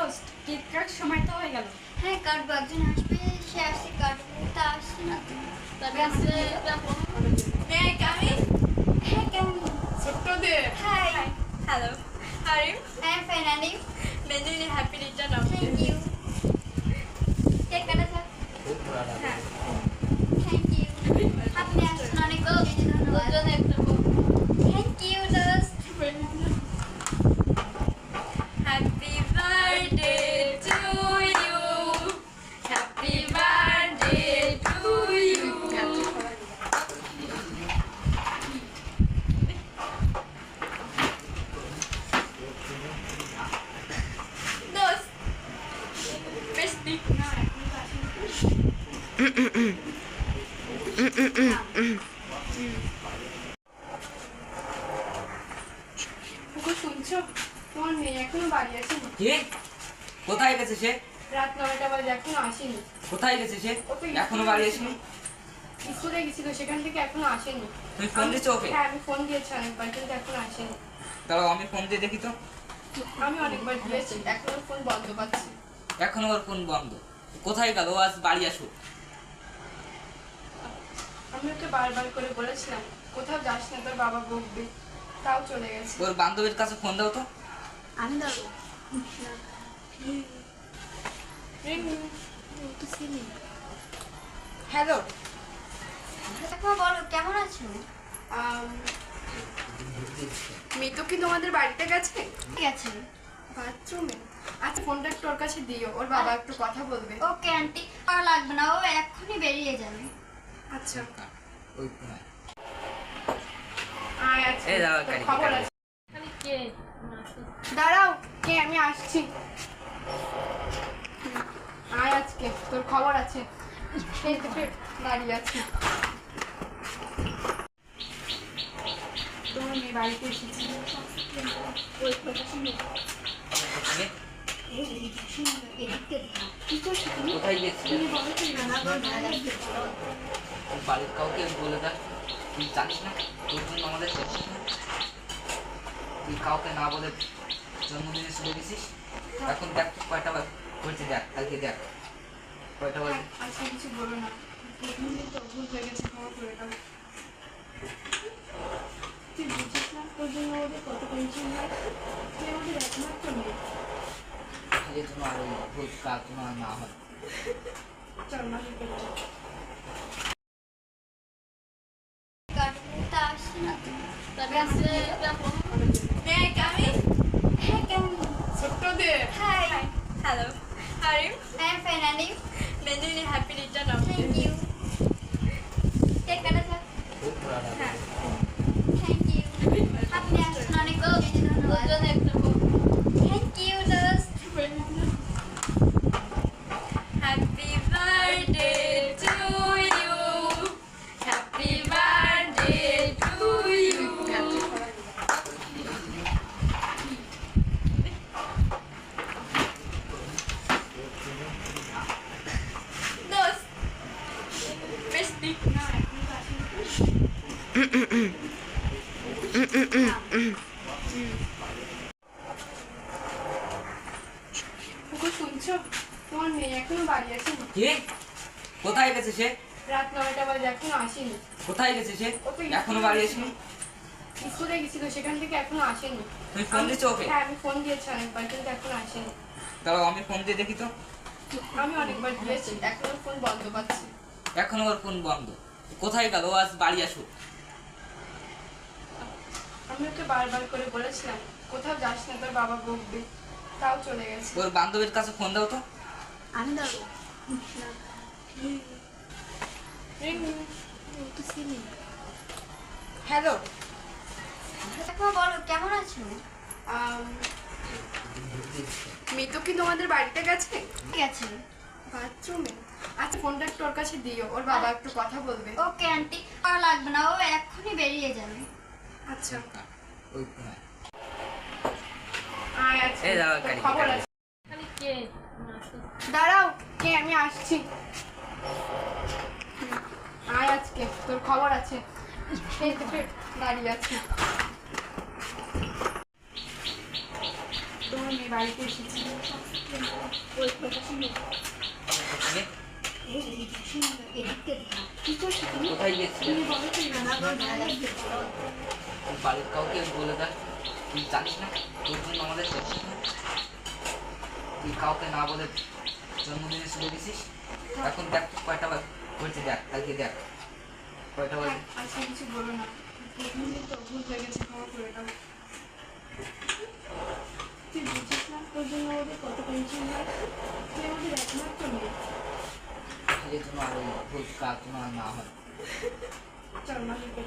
দোস্ত কেক কাটার সময় তো হয়ে গেল। হ্যাঁ কাটবো, একজন আসবে, সে আসছে কাটবো, তা আসছে না তুমি। তবে আসলে হ্যাঁ কেমন? ছোট্টদের hi, hello how are you হ্যাঁ fine, and you? Many happy return of Thank you. Cake কাটা থাক। হ্যাঁ থ্যাংক ইউ। আপনি আসছেন, অনেক বেশি ধন্যবাদ। থ্যাংক ইউ দোস্ত। Happy birthday to you happy birthday to you দোস্ত বেস্টি শুনছো, তোমার মেয়ে এখনো বাড়ি আসেনি। কে? কোথায় গেছে সে? রাত 9টা বাজে এখনো আসেনি। কোথায় গেছে সে? ও তো এখনো বাড়ি আসেনি? স্কুলে গেছিল, সেখান থেকে এখনো আসেনি। তুমি ফোন দিচ্ছ ওকে? হ্যাঁ আমি ফোন দিয়েছি অনেকবার, কিন্তু এখনো আসেনি। দাঁড়াও আমি ফোন দিয়ে দেখি তো। আমি অনেকবার দিয়েছি, এখনো ফোন বন্ধ পাচ্ছি। এখনো ওর ফোন বন্ধ। কোথায় গেল? ও আজ বাড়ি আসুক। আমি ওকে বারবার করে বলেছিলাম কোথাও যাস না, তোর বাবা বকবে, তাও চলে গেছে। ওর বান্ধবীর কাছে ফোন দাও তো। আমি দেবো। হ্যালো, দেখো বলো, কেমন আছো? মিতু কি তোমাদের বাড়িতে গেছে? ঠিক আছে। বাথরুমে? আচ্ছা ফোনটা একটু ওর কাছে দিও, ওর বাবা একটু কথা বলবে। ওকে আন্টি, আর লাগবে না, ও এক্ষুনি বেরিয়ে যাবে। আচ্ছা ওই আয় আজকে এই দাঁড়াও, তোর কারি, খবর কারি। আছে। দাঁড়াও, কে? আমি আসছি। আয় আজকে তোর খবর আছে। এই তো ফের দাঁড়িয়ে আছি। তোমার মেয়ে বাড়িতে এসেছি। কি করছো তুমি? কোথায় গেছিলে? তুমি বলো তো না, বাড়ির কাউকে বলে দেখ। তুই জানিস না তোর জন্য আমাদের করছিস না। তুই কাউকে না বলে জন্মদিনে শুরু দিছিস। এখন দেখ তুই কয়টা করছি, দেখ কালকে দেখ কয়টা বাজে। আজকে কিছু বলো না, প্রথম দিন তো ভুল হয়ে গেছে, ক্ষমা করে দাও। তুই বুঝিস না তোর জন্য ওদের কত টেনশন হয়, তুই আমাদের একমাত্র মেয়ে। এই জন্য আর ওই ভূত কাজ না হয়। চল না কাটবো, তা আসছে না তুমি। তবে আসলে হ্যাঁ কেমন? ছোট্টদের hi, hello how are you হ্যাঁ fine, and you? Many happy return of thank you. Cake কাটা থাক। হ্যাঁ থ্যাংক ইউ। আপনি আসছেন, অনেক বেশি ধন্যবাদ। থ্যাংক ইউ দোস্ত। Happy birthday to you happy birthday to you দোস্ত বেস্টি শুনছো, তোমার মেয়ে এখনো বাড়ি আসেনি। কে? কোথায় গেছে সে? রাত 9টা বাজে এখনো আসেনি। কোথায় গেছে সে? ও তো এখনো বাড়ি আসেনি? স্কুলে গেছিল, সেখান থেকে এখনো আসেনি। তুমি ফোন দিচ্ছ ওকে? হ্যাঁ আমি ফোন দিয়েছি অনেকবার, কিন্তু এখনো আসেনি। দাঁড়াও আমি ফোন দিয়ে দেখি তো। আমি অনেকবার দিয়েছি, এখনো ফোন বন্ধ পাচ্ছি। এখনো ওর ফোন বন্ধ। কোথায় গেল? ও আজ বাড়ি আসুক। আমি ওকে বারবার করে বলেছিলাম কোথাও যাস না, তোর বাবা বকবে, তাও চলে গেছে। ওর বান্ধবীর কাছে ফোন দাও তো। আমি দেবো। হ্যালো, দেখো বলো, কেমন আছো? মিতু কি তোমাদের বাড়িতে গেছে? ঠিক আছে। বাথরুমে? আচ্ছা ফোনটা একটু ওর কাছে দিও, ওর বাবা একটু কথা বলবে। ওকে আন্টি, আর লাগবে না, ও এক্ষুনি বেরিয়ে যাবে। আচ্ছা ওই আয় আজকে এই দাঁড়াও, তোর কারি, খবর কারি। আছে। দাঁড়াও, কে? আমি আসছি। আয় আজকে তোর খবর আছে। এই তো ফের দাঁড়িয়ে আছি। তোমার মেয়ে বাড়িতে এসেছি। ওই কথা শুনে তুমি কি করছো তুমি? কোথায় গিয়েছিলে? তুমি বলো তো না, তুই বাড়ির কাউকে বলে দেখ, তুই জানিস না তোর জন্য আমাদের শেষ। তুই কাউকে না বলে জন্মদিনে শুনে দিছিস। এখন দেখ তো কয়টা হয়েছে, দেখ কালকে দেখ কয়টা বাজে। আজকে কিছু বলো না, এমনি তো ভুল হয়ে গেছে, ক্ষমা করে দাও। তুই বুঝিস না তোর জন্য ওদের কত টেনশন হয়, তুই আমাদের একমাত্র মেয়ে। এই জন্য আরো ভুল কাজ যেন আর না হয়। চল মালিকের